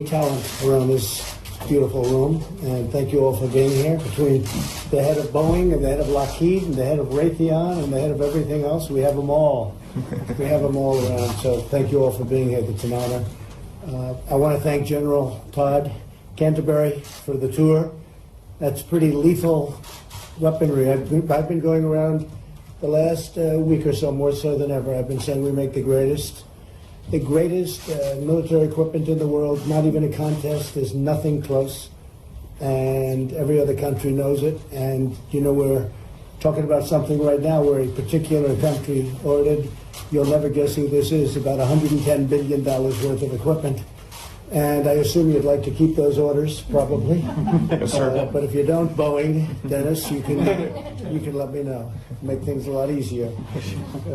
Talent around this beautiful room, and thank you all for being here. Between the head of Boeing and the head of Lockheed and the head of Raytheon and the head of everything else, we have them all. We have them all around, so thank you all for being here. It's an honor. I want to thank General Todd Canterbury for the tour. That's pretty lethal weaponry. I've been going around the last week or so, more so than ever. I've been saying we make the greatest military equipment in the world, not even a contest. There's nothing close, and every other country knows it. And you know, we're talking about something right now where a particular country ordered, you'll never guess who this is, about $110 billion worth of equipment. And I assume you'd like to keep those orders, probably. Yes, sir. But if you don't, Boeing, Dennis, you can let me know. Make things a lot easier.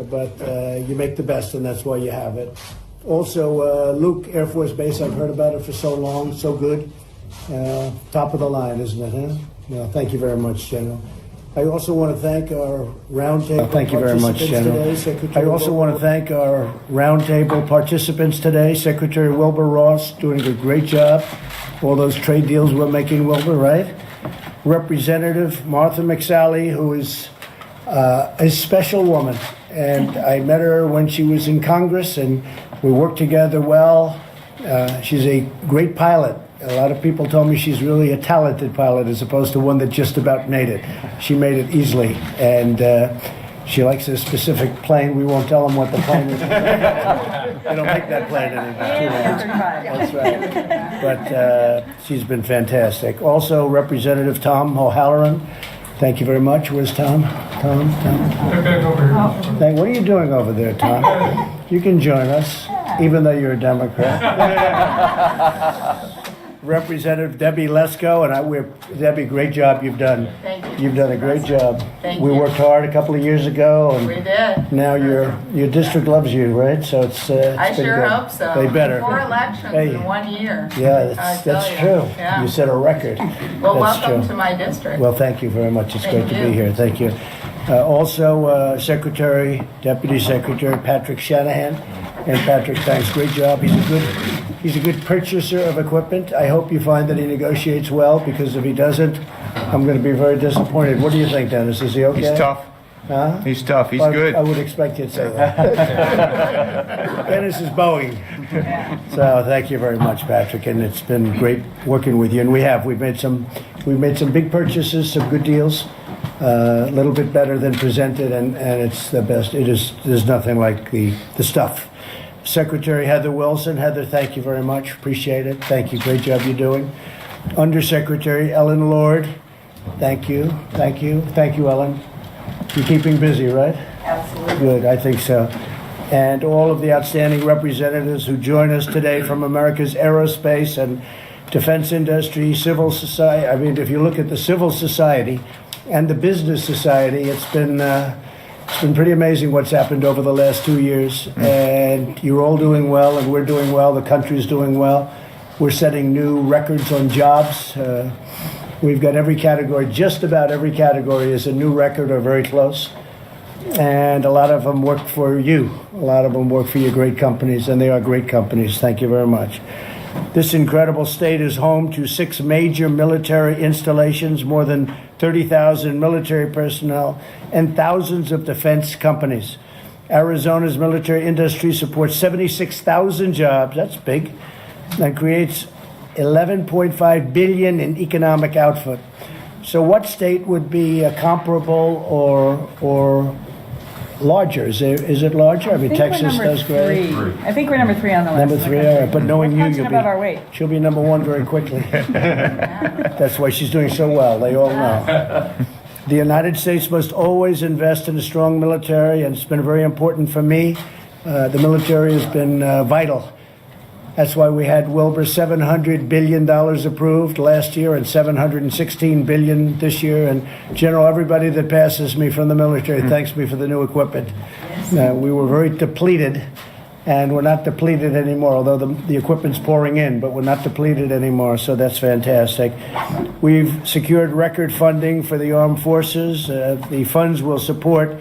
But you make the best, and that's why you have it. Also, Luke Air Force Base, I've heard about it for so long, so good. Top of the line, isn't it, huh? Well, thank you very much, General. I also want to thank our roundtable Thank you very much, General. I also want to thank our roundtable participants today. Secretary Wilbur Ross doing a great job. All those trade deals we're making, Wilbur, right? Representative Martha McSally, who is a special woman. And I met her when she was in Congress, and we worked together well. She's a great pilot. A lot of people told me she's really a talented pilot as opposed to one that just about made it. She made it easily, and she likes a specific plane. We won't tell them what the plane is. They don't make that plane anymore. That's right. But she's been fantastic. Also, Representative Tom O'Halloran. Thank you very much. Where's Tom? Tom? What are you doing over there, Tom? You can join us, even though you're a Democrat. Representative Debbie Lesko, and Debbie, great job you've done. Thank you. You've done a great job. Thank we you. worked hard a couple of years ago, and We did. now your district loves you, right? So it's I been sure good. hope so. They better. 4 elections in 1 year. Yeah, I that's tell true. Yeah. You set a record. Well, That's welcome true. to my district. Well, thank you very much. It's Thank great to you. be here. Thank you. Also, Deputy Secretary Patrick Shanahan. And Patrick, thanks. Great job. He's a good purchaser of equipment. I hope you find that he negotiates well, because if he doesn't, I'm going to be very disappointed. What do you think, Dennis? Is he okay? He's tough. Huh? He's tough. He's I good. would expect you to say that. Dennis is Boeing. So thank you very much, Patrick, and it's been great working with you. And we've made some big purchases, some good deals, a little bit better than presented, and it's the best. There's nothing like the stuff. Secretary Heather Wilson. Heather, thank you very much. Appreciate it. Thank you. Great job you're doing. Undersecretary Ellen Lord. Thank you. Thank you. Thank you, Ellen. You're keeping busy, right? Absolutely. Good, I think so. And all of the outstanding representatives who join us today from America's aerospace and defense industry, civil society. I mean, if you look at the civil society and the business society, it's been pretty amazing what's happened over the last 2 years. And you're all doing well, and we're doing well. The country's doing well. We're setting new records on jobs. We've got every category, just about every category is a new record or very close. And a lot of them work for you. A lot of them work for your great companies, and they are great companies. Thank you very much. This incredible state is home to 6 major military installations, more than 30,000 military personnel, and thousands of defense companies. Arizona's military industry supports 76,000 jobs, that's big, and creates $11.5 billion in economic output. So what state would be comparable or larger? Is it larger? I mean, Texas does great. I think we're number 3 on the list. Number 3, all right. But knowing you, punching above our weight. she'll be number 1 very quickly. That's why she's doing so well. They all know. The United States must always invest in a strong military, and it's been very important for me. The military has been vital. That's why we had Wilbur $700 billion approved last year and $716 billion this year. And General, everybody that passes me from the military thanks me for the new equipment. We were very depleted, and we're not depleted anymore, although the equipment's pouring in, but we're not depleted anymore, so that's fantastic. We've secured record funding for the armed forces. The funds will support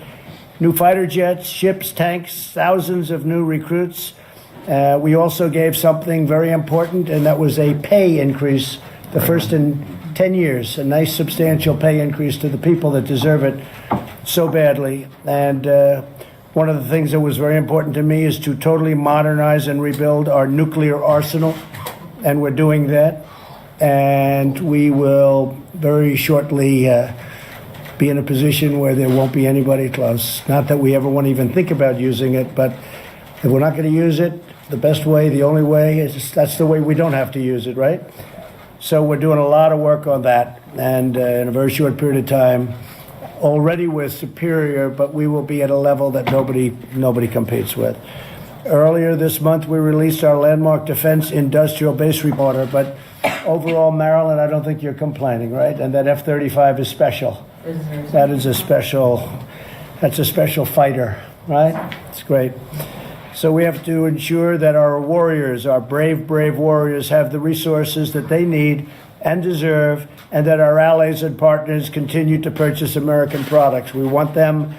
new fighter jets, ships, tanks, thousands of new recruits, We also gave something very important, and that was a pay increase, the first in 10 years, a nice substantial pay increase to the people that deserve it so badly. And one of the things that was very important to me is to totally modernize and rebuild our nuclear arsenal, and we're doing that. And we will very shortly be in a position where there won't be anybody close. Not that we ever want to even think about using it, but if we're not going to use it, the best way, the only way, is that's the way we don't have to use it, right? So we're doing a lot of work on that, and in a very short period of time, already we're superior, but we will be at a level that nobody competes with. Earlier this month, we released our landmark defense industrial base report, but overall, Marilyn, I don't think you're complaining, right? And that F-35 is special. That is that's a special fighter, right? It's great. So we have to ensure that our warriors, our brave warriors, have the resources that they need and deserve, and that our allies and partners continue to purchase American products. We want them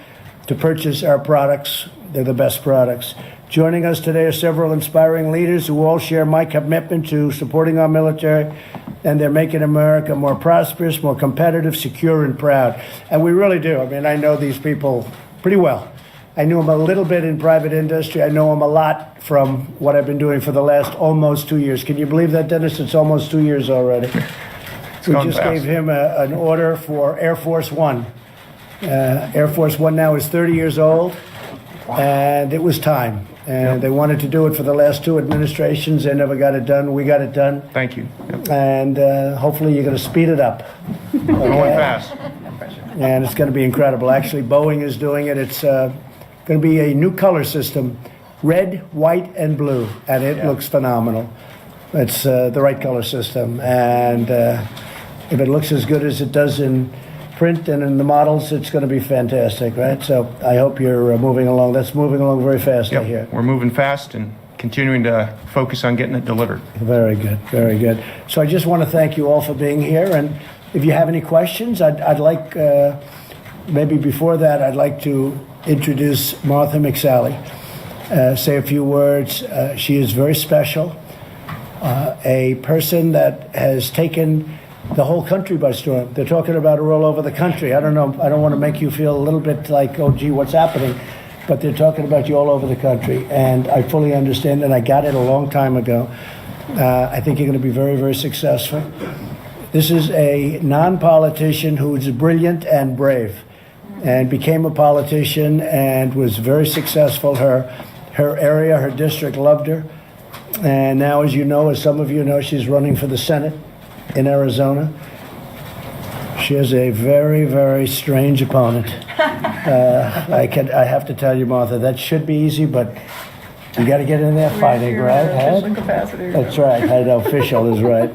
to purchase our products. They're the best products. Joining us today are several inspiring leaders who all share my commitment to supporting our military, and they're making America more prosperous, more competitive, secure, and proud. And we really do. I mean, I know these people pretty well. I knew them a little bit in private industry. I know them a lot from what I've been doing for the last almost 2 years. Can you believe that, Dennis? It's almost 2 years already. We just gave him an order for Air Force One. Air Force One now is 30 years old, and it was time. And they wanted to do it for the last two administrations. They never got it done. We got it done. Thank you. Yep. And hopefully you're going to speed it up. We're going fast. And it's going to be incredible. Actually, Boeing is doing it. It's going to be a new color system, red, white, and blue. And it looks phenomenal. It's the right color system. And if it looks as good as it does in print and in the models, it's going to be fantastic, right? So I hope you're moving along. That's moving along very fast, I hear. We're moving fast and continuing to focus on getting it delivered. Very good, very good. So I just want to thank you all for being here. And if you have any questions, I'd like, maybe before that, I'd like to introduce Martha McSally, say a few words. She is very special, a person that has taken the whole country by storm. They're talking about her all over the country. I don't know. I don't want to make you feel a little bit like, oh, gee, what's happening? But they're talking about you all over the country. And I fully understand, and I got it a long time ago. I think you're going to be very, very successful. This is a non-politician who's brilliant and brave, and became a politician and was very successful. Her area, her district loved her. And now, as you know, as some of you know, she's running for the Senate in Arizona. She has a very, very strange opponent. I have to tell you, Martha, that should be easy, but you got to get in there fighting, right? Official capacity. That's right. I know, official is right.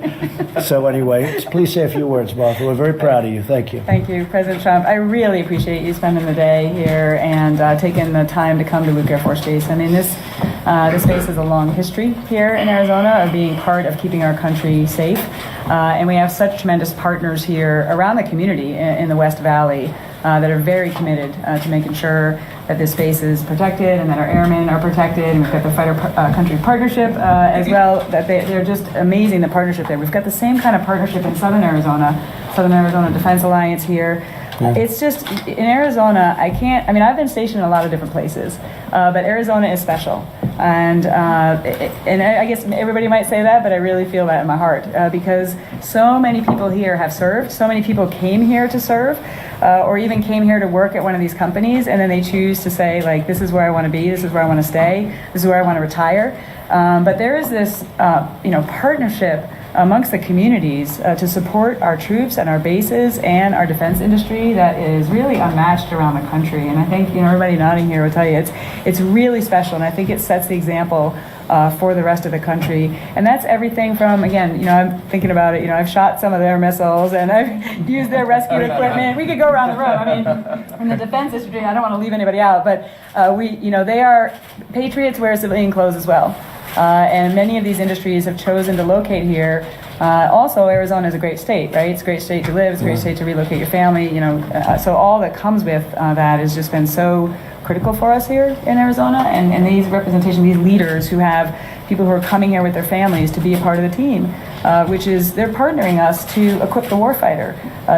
So anyway, please say a few words, Martha. We're very proud of you. Thank you. Thank you, President Trump. I really appreciate you spending the day here and taking the time to come to Luke Air Force Base. I mean, this base has a long history here in Arizona of being part of keeping our country safe. And we have such tremendous partners here around the community in the West Valley that are very committed to making sure that this space is protected and that our airmen are protected. And we've got the Fighter Country Partnership as well. That they're just amazing, the partnership there. We've got the same kind of partnership in Southern Arizona Defense Alliance here. Yeah. It's just, in Arizona, I've been stationed in a lot of different places, but Arizona is special. And I guess everybody might say that, but I really feel that in my heart because so many people here have served, so many people came here to serve, or even came here to work at one of these companies, and then they choose to say, like, this is where I want to be, this is where I want to stay, this is where I want to retire. But there is this, partnership amongst the communities to support our troops and our bases and our defense industry that is really unmatched around the country. And I think everybody nodding here will tell you it's really special, and I think it sets the example for the rest of the country. And that's everything from, again, I'm thinking about it, I've shot some of their missiles and I've used their rescue equipment. We could go around the room. I mean, in the defense industry, I don't want to leave anybody out, but they are patriots wear civilian clothes as well. And many of these industries have chosen to locate here. Also, Arizona is a great state, right? It's a great state to live. It's a great state to relocate your family. So all that comes with that has just been so critical for us here in Arizona, and these representation, these leaders who have people who are coming here with their families to be a part of the team, which is they're partnering us to equip the warfighter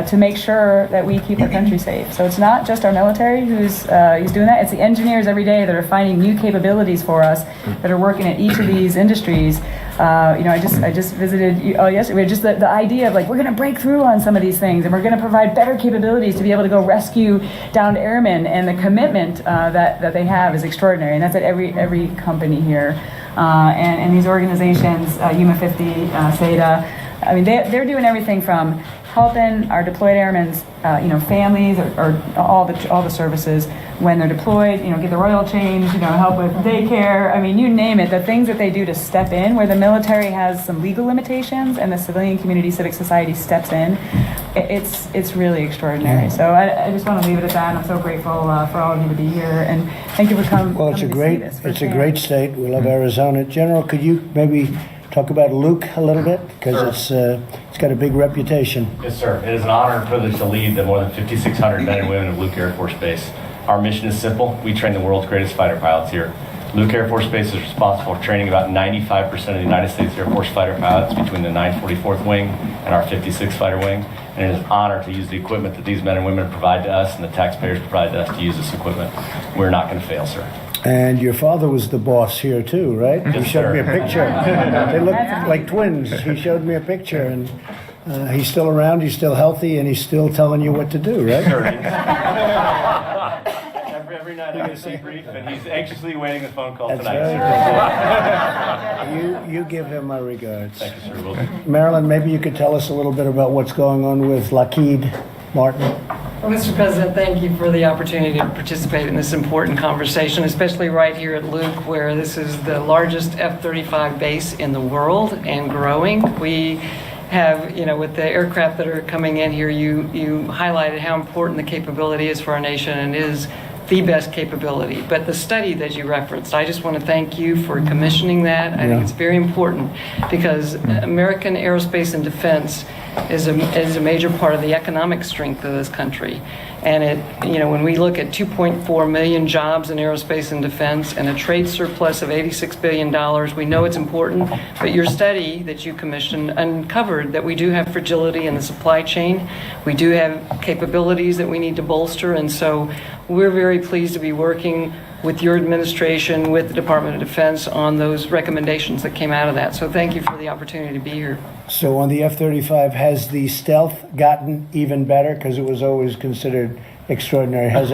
to make sure that we keep our country safe. So it's not just our military who's doing that, it's the engineers every day that are finding new capabilities for us that are working at each of these industries. I just visited yesterday. Just the idea of like we're going to break through on some of these things, and we're going to provide better capabilities to be able to go rescue downed airmen. And the commitment that they have is extraordinary, and that's at every company here. And these organizations, UMA 50, SETA, I mean, they're doing everything from helping our deployed airmen's, families or all the services when they're deployed, get the oil change, help with daycare. I mean, you name it. The things that they do to step in, where the military has some legal limitations and the civilian community, civic society steps in, it's really extraordinary. So I just want to leave it at that. I'm so grateful for all of you to be here, and thank you for coming. Well, it's a great state. We love Arizona. General, could you maybe talk about Luke a little bit, because it's got a big reputation. Yes, sir. It is an honor and privilege to lead the more than 5,600 men and women of Luke Air Force Base. Our mission is simple. We train the world's greatest fighter pilots here. Luke Air Force Base is responsible for training about 95% of the United States Air Force fighter pilots between the 944th Wing and our 56th Fighter Wing. And it is an honor to use the equipment that these men and women provide to us and the taxpayers provide to us to use this equipment. We're not going to fail, sir. And your father was the boss here too, right? Yes, he showed sir. me a picture. They look like twins. He showed me a picture, and he's still around, he's still healthy, and he's still telling you what to do, right? Sure. Every night I get a debrief, and he's anxiously waiting the phone call That's tonight, sir. You give him my regards. Thank you, sir. Will do. Marilyn, maybe you could tell us a little bit about what's going on with Lockheed Martin. Well, Mr. President, thank you for the opportunity to participate in this important conversation, especially right here at Luke, where this is the largest F-35 base in the world and growing. We have, with the aircraft that are coming in here, you highlighted how important the capability is for our nation, and is the best capability. But the study that you referenced, I just want to thank you for commissioning that. I think it's very important, because American aerospace and defense is a major part of the economic strength of this country. And when we look at 2.4 million jobs in aerospace and defense and a trade surplus of $86 billion, we know it's important. But your study that you commissioned uncovered that we do have fragility in the supply chain. We do have capabilities that we need to bolster. And so we're very pleased to be working with your administration, with the Department of Defense on those recommendations that came out of that. So thank you for the opportunity to be here. So on the F-35, has the stealth gotten even better? Because it was always considered extraordinary. Has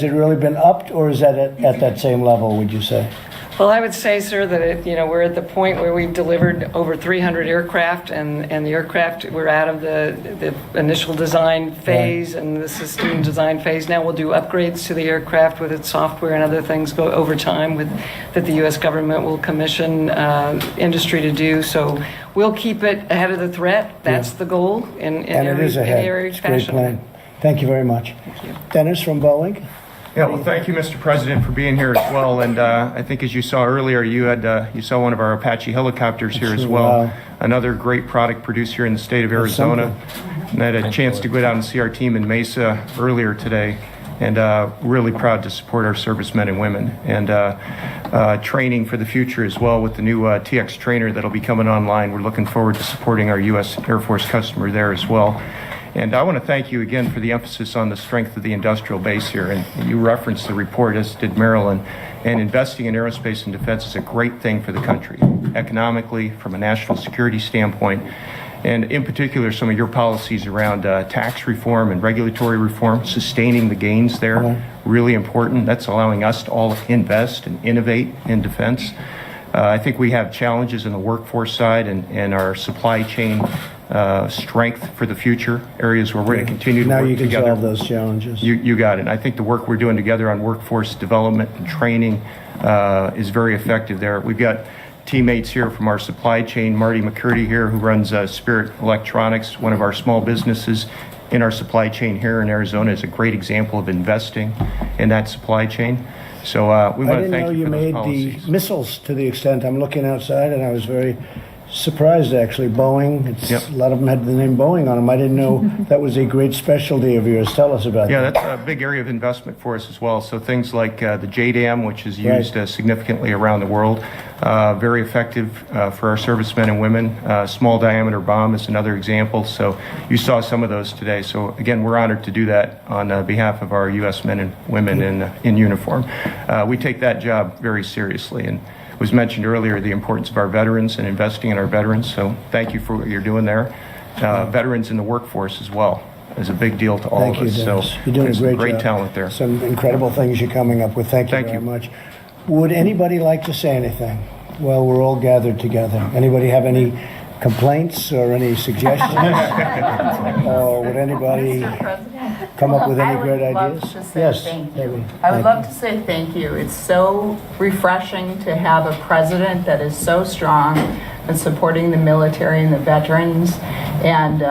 it really been upped, or is that at that same level, would you say? Well, I would say, sir, that we're at the point where we've delivered over 300 aircraft, and the aircraft, we're out of the initial design phase and the system design phase. Now we'll do upgrades to the aircraft with its software and other things go over time that the U.S. government will commission industry to do. So we'll keep it ahead of the threat. That's the goal in every It's a great plan. Thank you very much. Thank you. Dennis from Boeing. Yeah, well, thank you, Mr. President, for being here as well. And I think, as you saw earlier, you saw one of our Apache helicopters here as well. Wow. Another great product produced here in the state of Arizona. And I had a chance to go down and see our team in Mesa earlier today, and really proud to support our servicemen and women, and training for the future as well with the new TX trainer that'll be coming online. We're looking forward to supporting our U.S. Air Force customer there as well. And I want to thank you again for the emphasis on the strength of the industrial base here. And you referenced the report, as did Marilyn. And investing in aerospace and defense is a great thing for the country, economically, from a national security standpoint. And in particular, some of your policies around tax reform and regulatory reform, sustaining the gains there, really important. That's allowing us to all invest and innovate in defense. I think we have challenges in the workforce side and our supply chain strength for the future, areas where we're going to continue to work together. Now you can solve those challenges. You got it. I think the work we're doing together on workforce development and training is very effective there. We've got teammates here from our supply chain, Marty McCurdy here, who runs Spirit Electronics, one of our small businesses in our supply chain here in Arizona, is a great example of investing in that supply chain. So we want to thank you for those policies. I didn't know you made the missiles to the extent I'm looking outside, and I was very surprised actually. Boeing, Yep. a lot of them had the name Boeing on them. I didn't know that was a great specialty of yours. Tell us about Yeah, that. that's a big area of investment for us as well. So things like the JDAM, which is used Right. significantly around the world, very effective for our servicemen and women. Small diameter bomb is another example. So you saw some of those today. So again, we're honored to do that on behalf of our U.S. men and women in uniform. We take that job very seriously, and it was mentioned earlier the importance of our veterans and investing in our veterans. So thank you for what you're doing there. Veterans in the workforce as well is a big deal to all Thank of you, us. Dennis. So You're doing a there's some great great job. talent there. Some incredible things you're coming up with. Thank you Thank very you. much. Would anybody like to say anything? Well, we're all gathered together. Anybody have any complaints or any suggestions? Or would anybody Mr. President? come up with any I would great love ideas? to say Yes, thank Debbie. you. I would Thank love to say thank you. It's so refreshing to have a president that is so strong in supporting the military and the veterans. And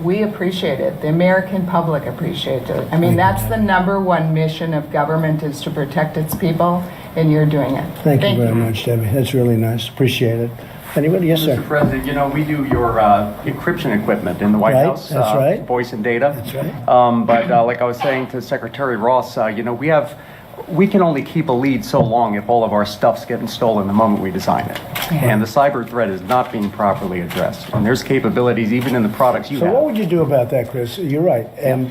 we appreciate it. The American public appreciates it. I mean, that's the number one mission of government, is to protect its people, and you're doing it. Thank you very much, Debbie. That's really nice. Appreciate it. Anybody? Yes, Mr. sir. President, you know, we do your encryption equipment in the White Right, House. that's right. Voice and data. That's right. But like I was saying to Secretary Ross, you know, we can only keep a lead so long if all of our stuff's getting stolen the moment we design it. And the cyber threat is not being properly addressed. And there's capabilities even in the products you So have. what would you do about that, Chris? You're right. And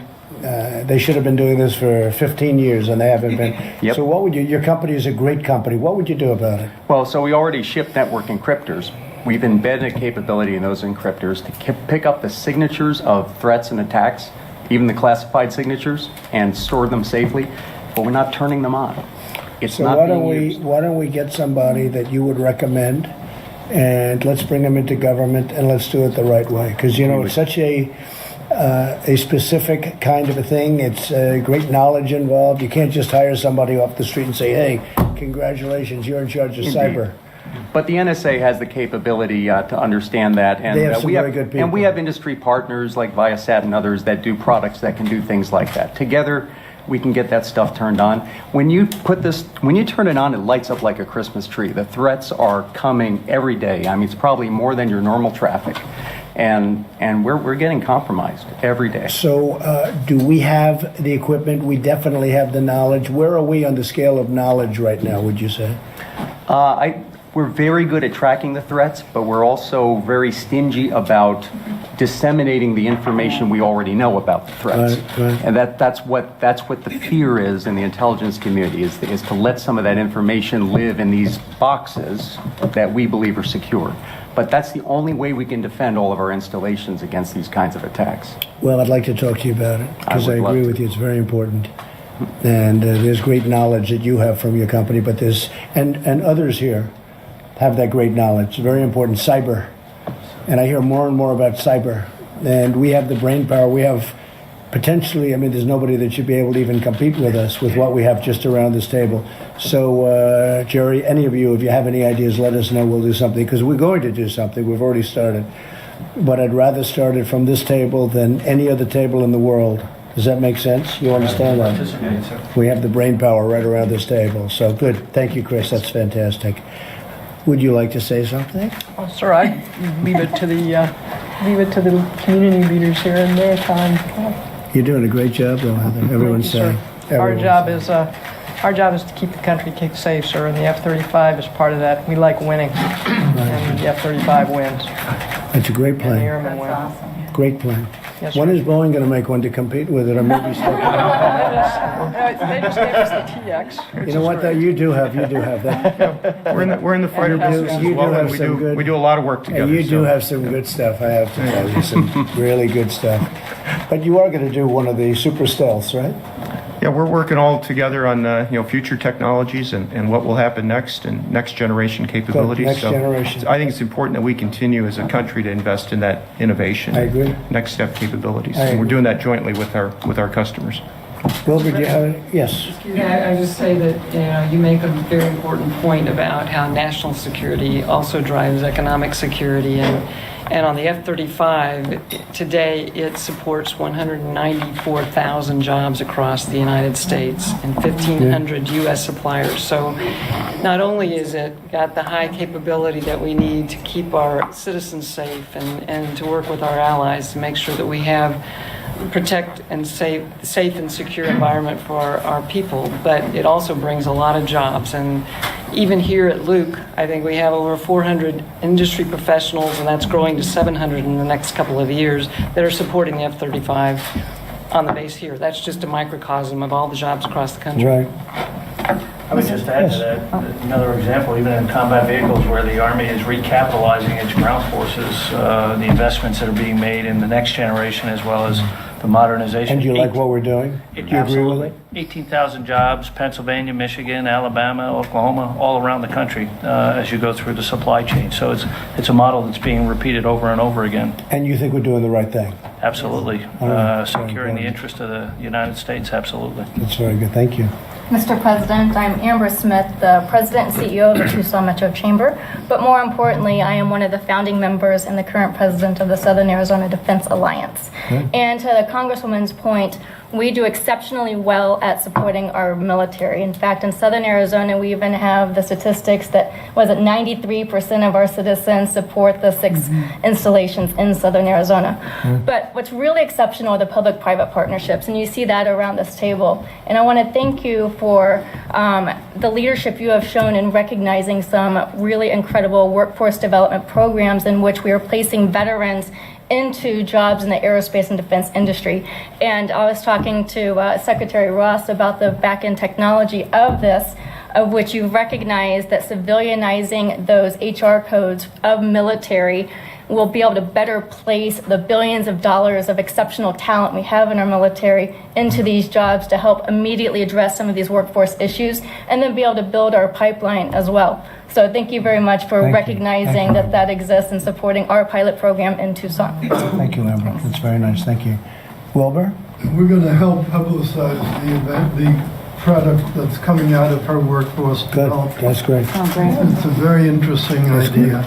they should have been doing this for 15 years, and they haven't been. Yep. So what would you, your company is a great company. What would you do about it? Well, so we already ship network encryptors. We've embedded a capability in those encryptors to pick up the signatures of threats and attacks, even the classified signatures, and store them safely. But we're not turning them on. It's So not why being don't used. why don't we get somebody that you would recommend, and let's bring them into government, and let's do it the right way, because you know it's such a specific kind of a thing. It's great knowledge involved. You can't just hire somebody off the street and say, "Hey, congratulations, you're in charge of Indeed. cyber." But the NSA has the capability to understand that, and They have some we very good people. And we have industry partners like Viasat and others that do products that can do things like that. Together, we can get that stuff turned on. When you turn it on, it lights up like a Christmas tree. The threats are coming every day. I mean, it's probably more than your normal traffic, and we're getting compromised every day. So, do we have the equipment? We definitely have the knowledge. Where are we on the scale of knowledge right now, would you say? We're very good at tracking the threats, but we're also very stingy about disseminating the information we already know about the threats. Right. And that's what the fear is in the intelligence community, is to let some of that information live in these boxes that we believe are secure. But that's the only way we can defend all of our installations against these kinds of attacks. Well, I'd like to talk to you about it, because I would love agree to. with you. It's very important. And there's great knowledge that you have from your company, but there's, and others here have that great knowledge. It's very important. Cyber. And I hear more and more about cyber. And we have the brain power. We have potentially, I mean, there's nobody that should be able to even compete with us with what we have just around this table. So, Jerry, any of you, if you have any ideas, let us know. We'll do something, because we're going to do something. We've already started. But I'd rather start it from this table than any other table in the world. Does that make sense? You understand that? We have the brain power right around this table. So good. Thank you, Chris. That's fantastic. Would you like to say something? Oh, sir, I leave it to the community leaders here in their time. You're doing a great job, though, Heather. Everyone's saying. Our job is to keep the country safe, sir, and the F-35 is part of that. We like winning, and the F-35 wins, It's a great and the plan. airmen win. That's awesome. Great plan. Yes, When sir. is Boeing going to make one to compete with it, or maybe still? They just gave us the TX. You know what? That you do have that. We're in the fighter business as you do well, have and we some do good- we do a lot of work And together. you do so- have some good stuff. I have to tell you, some really good stuff. But you are going to do one of the super stealths, right? Yeah, we're working all together on future technologies and what will happen next and next generation capabilities. next generation. I think it's important that we continue as a country to invest in that innovation. I agree. Next step capabilities, I and we're agree. doing that jointly with our customers. Wilbur, do you have? Yes. Yeah, I just say that you make a very important point about how national security also drives economic security, And on the F-35, today it supports 194,000 jobs across the United States and 1,500 U.S. suppliers. So not only is it got the high capability that we need to keep our citizens safe and to work with our allies to make sure that we have protect and safe and secure environment for our people, but it also brings a lot of jobs. And even here at Luke, I think we have over 400 industry professionals, and that's growing to 700 in the next couple of years, that are supporting the F-35 on the base here. That's just a microcosm of all the jobs across the country. Right. I would just add to that, another example, even in combat vehicles where the Army is recapitalizing its ground forces, the investments that are being made in the next generation as well as the modernization. And do you like what we're doing? Do you agree with it? 18,000 jobs, Pennsylvania, Michigan, Alabama, Oklahoma, all around the country as you go through the supply chain. So it's a model that's being repeated over and over again. And you think we're doing the right thing? Absolutely. right. Securing the interest of the United States, absolutely. That's very good. Thank you. Mr. President, I'm Amber Smith, the President and CEO of the Tucson Metro Chamber, but more importantly, I am one of the founding members and the current president of the Southern Arizona Defense Alliance. And to the Congresswoman's point, we do exceptionally well at supporting our military. In fact, in Southern Arizona, we even have the statistics that 93% of our citizens support the 6 installations in Southern Arizona. But what's really exceptional are the public-private partnerships, and you see that around this table. And I want to thank you for the leadership you have shown in recognizing some really incredible workforce development programs in which we are placing veterans into jobs in the aerospace and defense industry. And I was talking to Secretary Ross about the back-end technology of this, of which you recognize that civilianizing those HR codes of military will be able to better place the billions of dollars of exceptional talent we have in our military into these jobs to help immediately address some of these workforce issues and then be able to build our pipeline as well. So thank you very much for recognizing that that exists and supporting our pilot program in Tucson. Thank you, Amber. That's very nice. Thank you. Wilbur? We're going to help publicize the event, the product that's coming out of her workforce Good. development. That's great. It's a very interesting idea.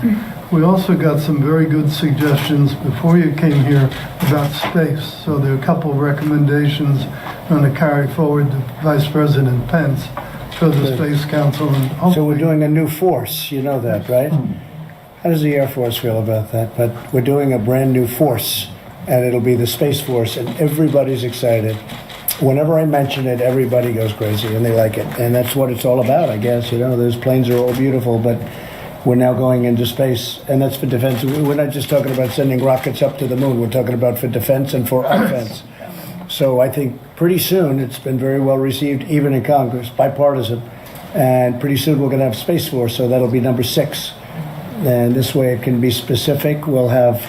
We also got some very good suggestions before you came here about space. So there are a couple of recommendations I'm going to carry forward to Vice President Pence for the Space Council. And So we're doing a new force. You know that, right? How does the Air Force feel about that? But we're doing a brand new force, and it'll be the Space Force, and everybody's excited. Whenever I mention it, everybody goes crazy, and they like it. And that's what it's all about, I guess. You know, those planes are all beautiful, but we're now going into space, and that's for defense. We're not just talking about sending rockets up to the moon. We're talking about for defense and for offense. So I think pretty soon, it's been very well received, even in Congress, bipartisan. And pretty soon we're going to have Space Force, so that'll be number 6. And this way it can be specific. We'll have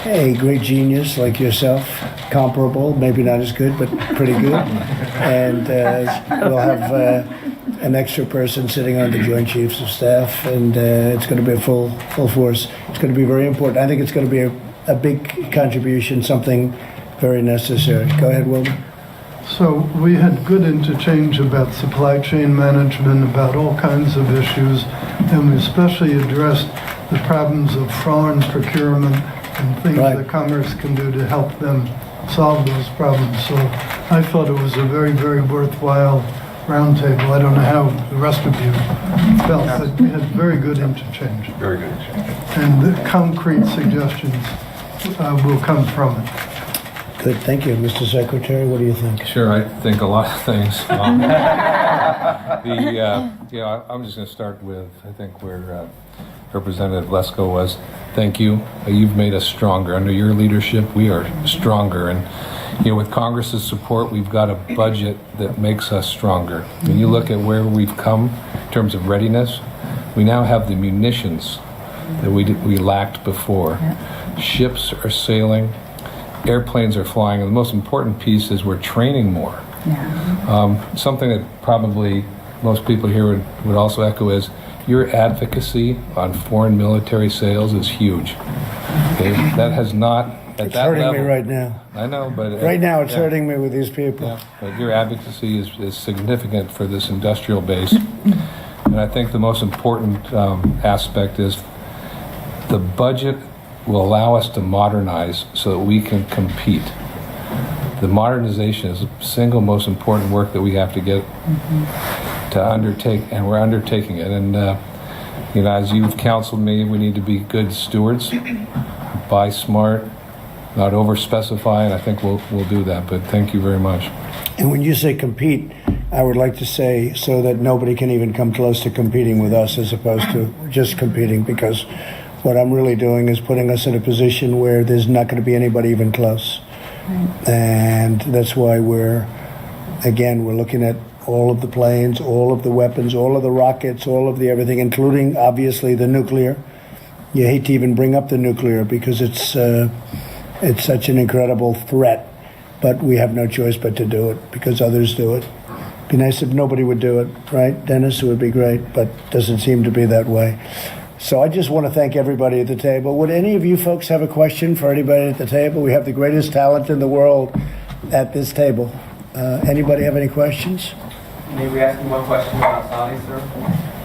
a great genius like yourself, comparable, maybe not as good, but pretty good. And we'll have an extra person sitting on the Joint Chiefs of Staff, and it's going to be a full force. It's going to be very important. I think it's going to be a big contribution, something very necessary. Go ahead, Wilbur. So we had good interchange about supply chain management, about all kinds of issues, and we especially addressed the problems of foreign procurement and things that commerce can do to help them solve those problems. So I thought it was a very, very worthwhile roundtable. I don't know how the rest of you felt, but we had very good interchange. Very good. And the concrete suggestions will come from it. Good, thank you. Mr. Secretary, what do you think? Sure, I think a lot of things. I'm just going to start with, I think where Representative Lesko was. Thank you. You've made us stronger. Under your leadership, we are stronger. And, with Congress's support, we've got a budget that makes us stronger. When you look at where we've come in terms of readiness, we now have the munitions that we lacked before. Ships are sailing. Airplanes are flying, and the most important piece is we're training more. Something that probably most people here would also echo is your advocacy on foreign military sales is huge. Okay? That has not, at It's that hurting level, me right now. I know, but Right now it's hurting me with these people. Yeah, but your advocacy is significant for this industrial base. And I think the most important aspect is the budget will allow us to modernize so that we can compete. The modernization is the single most important work that we have to get to undertake, and we're undertaking it. And as you've counseled me, we need to be good stewards, buy smart, not over-specify, and I think we'll do that. But thank you very much. And when you say compete, I would like to say so that nobody can even come close to competing with us as opposed to just competing, because what I'm really doing is putting us in a position where there's not going to be anybody even close. And that's why we're looking at all of the planes, all of the weapons, all of the rockets, all of the everything, including obviously the nuclear. You hate to even bring up the nuclear because it's such an incredible threat, but we have no choice but to do it because others do it. It'd be nice if nobody would do it, right, Dennis? It would be great, but doesn't seem to be that way. So I just want to thank everybody at the table. Would any of you folks have a question for anybody at the table? We have the greatest talent in the world at this table. Anybody have any questions? May we ask you one question about Saudi, sir?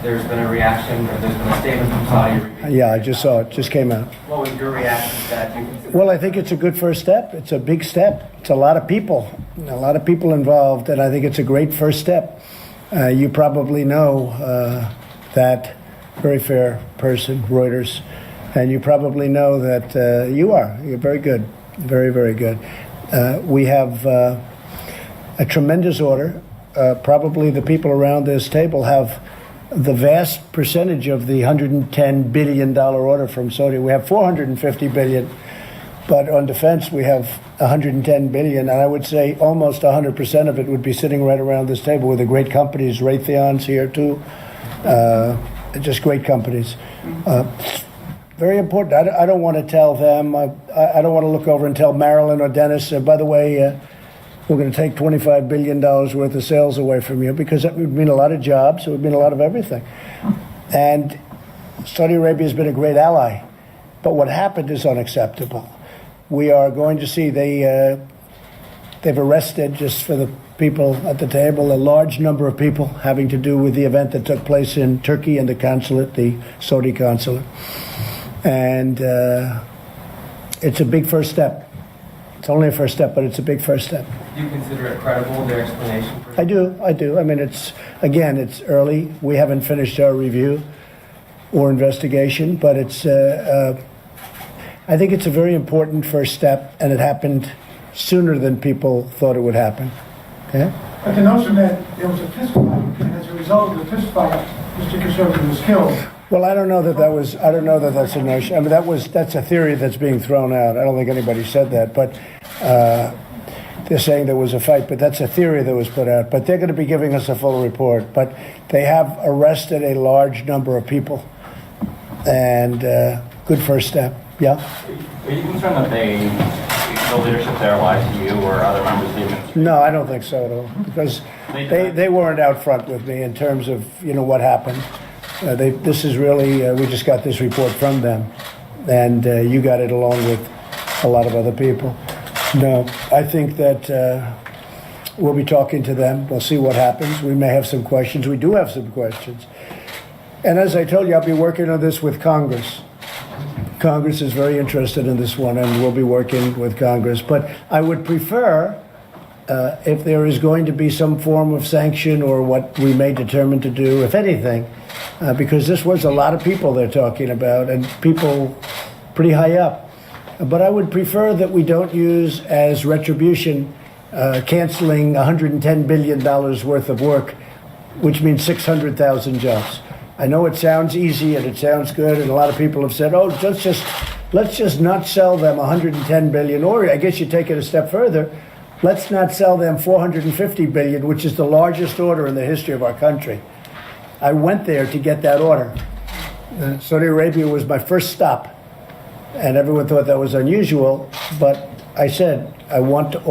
There's been a reaction, or there's been a statement from Saudi. Yeah, I just saw it. Just came out. What was your reaction to that? Well, I think it's a good first step. It's a big step. It's a lot of people involved, and I think it's a great first step. You probably know that very fair person, Reuters, and you probably know that you're very good, very, very good. We have a tremendous order. Probably the people around this table have the vast percentage of the $110 billion order from Saudi. We have $450 billion, but on defense we have $110 billion, and I would say almost 100% of it would be sitting right around this table with the great companies. Raytheon's here too. Just great companies. Very important. I don't want to tell them. I don't want to look over and tell Marilyn or Dennis, by the way, we're going to take $25 billion worth of sales away from you, because that would mean a lot of jobs. It would mean a lot of everything. And Saudi Arabia has been a great ally. But what happened is unacceptable. We are going to see they've arrested, just for the people at the table, a large number of people having to do with the event that took place in Turkey and the consulate, the Saudi consulate. And it's a big first step. It's only a first step, but it's a big first step. Do you consider it credible, their explanation? I do. I mean, it's early. We haven't finished our review or investigation, but I think it's a very important first step, and it happened sooner than people thought it would happen. Okay? But the notion that there was a fist fight, and as a result of the fist fight, Mr. Khashoggi was killed. Well, I don't know that that's a notion. I mean, that's a theory that's being thrown out. I don't think anybody said that, but they're saying there was a fight, but that's a theory that was put out. But they're going to be giving us a full report. But they have arrested a large number of people, and good first step. Yeah? Are you concerned that the leadership there lied to you or other members of the administration? No, I don't think so at all, because they weren't out front with me in terms of what happened. This is really, we just got this report from them, and you got it along with a lot of other people. No, I think that we'll be talking to them. We'll see what happens. We may have some questions. We do have some questions. And as I told you, I'll be working on this with Congress. Congress is very interested in this one, and we'll be working with Congress. But I would prefer, if there is going to be some form of sanction or what we may determine to do, if anything, because this was a lot of people they're talking about, and people pretty high up. But I would prefer that we don't use as retribution canceling $110 billion worth of work, which means 600,000 jobs. I know it sounds easy and it sounds good, and a lot of people have said, "Oh, let's just not sell them 110 billion." Or I guess you take it a step further, let's not sell them 450 billion, which is the largest order in the history of our country. I went there to get that order. Saudi Arabia was my first stop, and everyone thought that was unusual. But I said, I want you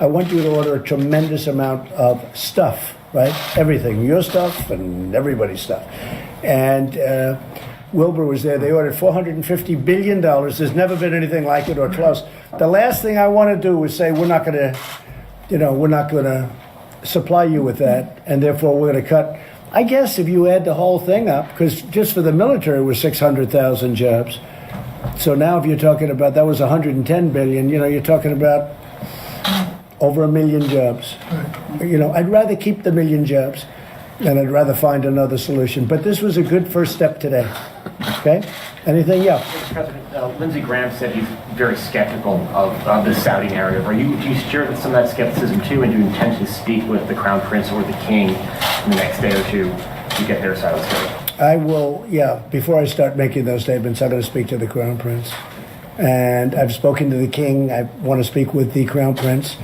to order a tremendous amount of stuff. Right? Everything, your stuff and everybody's stuff. And Wilbur was there. They ordered $450 billion. There's never been anything like it or close. The last thing I want to do is say, we're not going to supply you with that, and therefore we're going to cut. I guess if you add the whole thing up, because just for the military it was 600,000 jobs. So now if you're talking about, that was 110 billion, you're talking about over 1 million jobs. I'd rather keep the 1 million jobs and I'd rather find another solution. But this was a good first step today. Okay? Anything? Yeah. Mr. President, Lindsey Graham said he's very skeptical of the Saudi narrative. Do you share some of that skepticism too, and do you intend to speak with the Crown Prince or the King in the next day or two to get their side of the story? I will, before I start making those statements, I'm going to speak to the Crown Prince. And I've spoken to the King. I want to speak with the Crown Prince.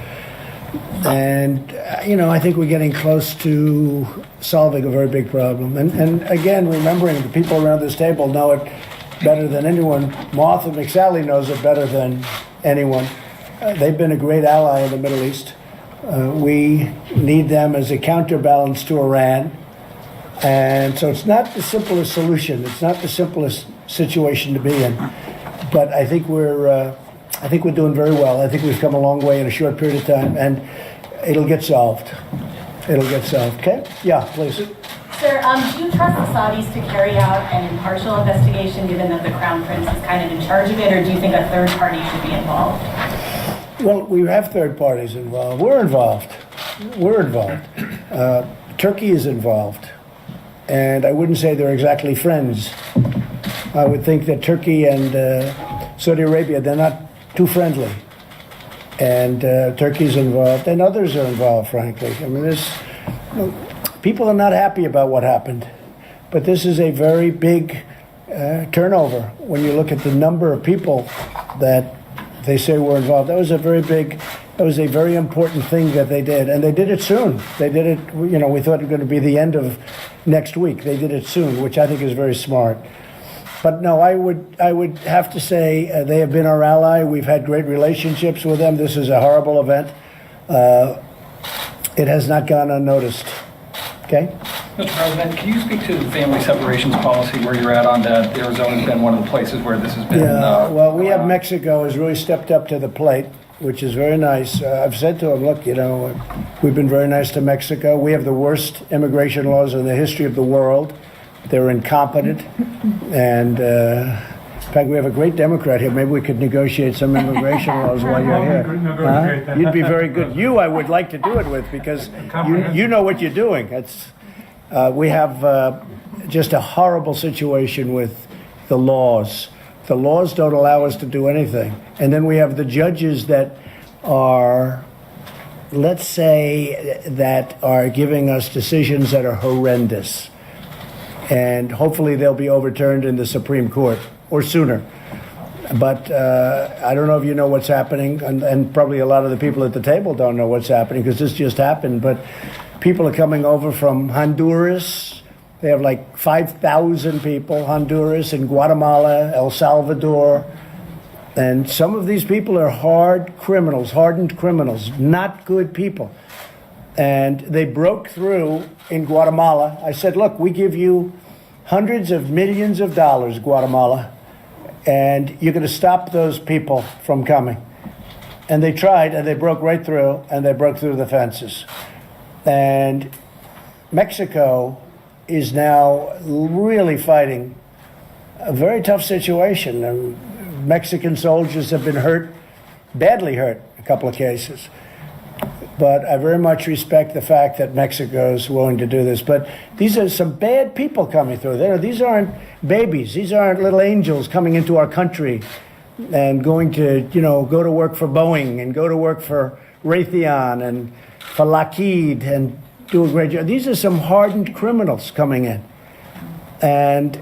And, I think we're getting close to solving a very big problem. And again, remembering the people around this table know it better than anyone. Martha McSally knows it better than anyone. They've been a great ally in the Middle East. We need them as a counterbalance to Iran. And so it's not the simplest solution. It's not the simplest situation to be in. But I think we're doing very well. I think we've come a long way in a short period of time, and it'll get solved. It'll get solved. Okay? Yeah, please. Sir, do you trust the Saudis to carry out an impartial investigation, given that the Crown Prince is kind of in charge of it, or do you think a third party should be involved? Well, we have third parties involved. We're involved. Turkey is involved. And I wouldn't say they're exactly friends. I would think that Turkey and Saudi Arabia, they're not too friendly. And Turkey's involved, and others are involved, frankly. I mean, people are not happy about what happened. But this is a very big turnover when you look at the number of people that they say were involved. That was a very important thing that they did. And they did it soon. They did it, we thought it was going to be the end of next week. They did it soon, which I think is very smart. But no, I would have to say they have been our ally. We've had great relationships with them. This is a horrible event. It has not gone unnoticed. Okay? Mr. President, can you speak to the family separations policy, where you're at on that? Arizona's been one of the places where this has been. Well, we have Mexico has really stepped up to the plate, which is very nice. I've said to them, look, we've been very nice to Mexico. We have the worst immigration laws in the history of the world. They're incompetent. And in fact, we have a great Democrat here. Maybe we could negotiate some immigration laws while you're here. You'd be very good. I would like to do it with, because you know what you're doing. We have just a horrible situation with the laws. The laws don't allow us to do anything. And then we have the judges that are, let's say, that are giving us decisions that are horrendous. And hopefully they'll be overturned in the Supreme Court, or sooner. But I don't know if you know what's happening, and probably a lot of the people at the table don't know what's happening, because this just happened. But people are coming over from Honduras. They have like 5,000 people, Honduras and Guatemala, El Salvador. And some of these people are hardened criminals, not good people. And they broke through in Guatemala. I said, look, we give you hundreds of millions of dollars, Guatemala, and you're going to stop those people from coming. And they tried, and they broke right through, and they broke through the fences. And Mexico is now really fighting a very tough situation. Mexican soldiers have been hurt, badly hurt, a couple of cases. But I very much respect the fact that Mexico is willing to do this. But these are some bad people coming through there. These aren't babies. These aren't little angels coming into our country and going to, go to work for Boeing and go to work for Raytheon and for Lockheed and do a great job. These are some hardened criminals coming in. And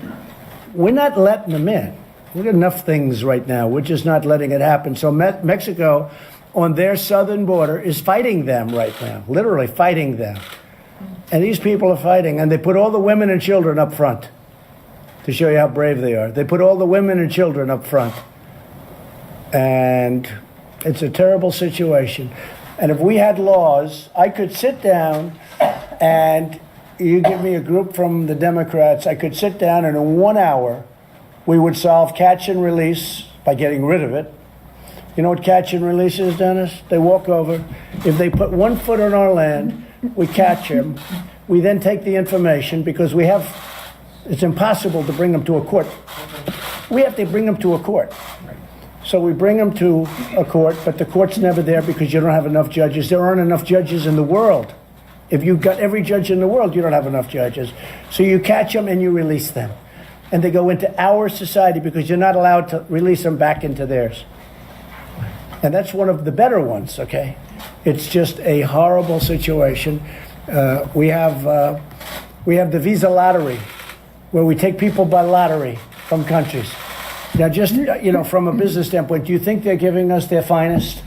we're not letting them in. We've got enough things right now. We're just not letting it happen. So Mexico, on their southern border, is fighting them right now, literally fighting them. And these people are fighting, and they put all the women and children up front to show you how brave they are. They put all the women and children up front. And it's a terrible situation. And if we had laws, I could sit down and you give me a group from the Democrats, I could sit down and in 1 hour we would solve catch and release by getting rid of it. You know what catch and release is, Dennis? They walk over. If they put 1 foot on our land, we catch them. We then take the information, because it's impossible to bring them to a court. we have to bring them to a court. So we bring them to a court, but the court's never there because you don't have enough judges. There aren't enough judges in the world. If you've got every judge in the world, you don't have enough judges. So you catch them and you release them. And they go into our society because you're not allowed to release them back into theirs. And that's one of the better ones, okay? It's just a horrible situation. We have the visa lottery, where we take people by lottery from countries. Now, just, from a business standpoint, do you think they're giving us their finest?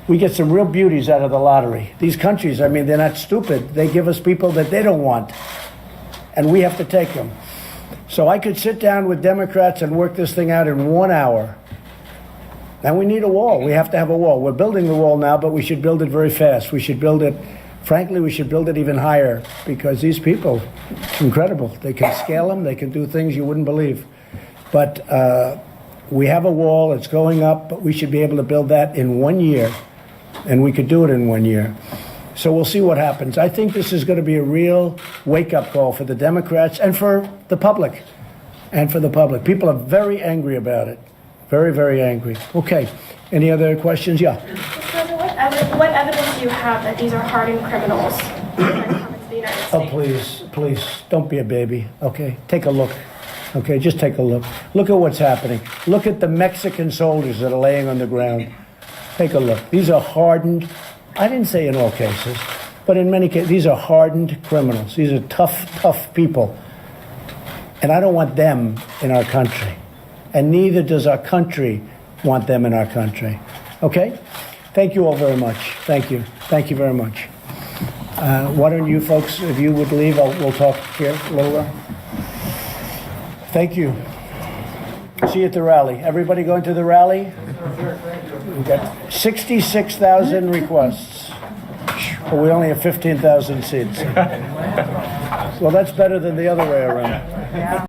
We get some real beauties out of the lottery. These countries, I mean, they're not stupid. They give us people that they don't want, and we have to take them. So I could sit down with Democrats and work this thing out in 1 hour. And we need a wall. We have to have a wall. We're building the wall now, but we should build it very fast. We should build it, frankly, we should build it even higher, because these people, it's incredible. They can scale them. They can do things you wouldn't believe. But we have a wall. It's going up, but we should be able to build that in 1 year. And we could do it in 1 year. So we'll see what happens. I think this is going to be a real wake-up call for the Democrats and for the public. People are very angry about it. Very, very angry. Okay. Any other questions? Yeah. What evidence do you have that these are hardened criminals that come into the United States? Oh, please, don't be a baby. Okay, take a look. Okay, just take a look. Look at what's happening. Look at the Mexican soldiers that are laying on the ground. Take a look. These are hardened, I didn't say in all cases, but in many cases, these are hardened criminals. These are tough people. And I don't want them in our country. And neither does our country want them in our country. Okay? Thank you all very much. Thank you. Thank you very much. Why don't you folks, if you would leave, we'll talk here a little while. Thank you. See you at the rally. Everybody going to the rally? We've got 66,000 requests. But we only have 15,000 seats. Well, that's better than the other way around.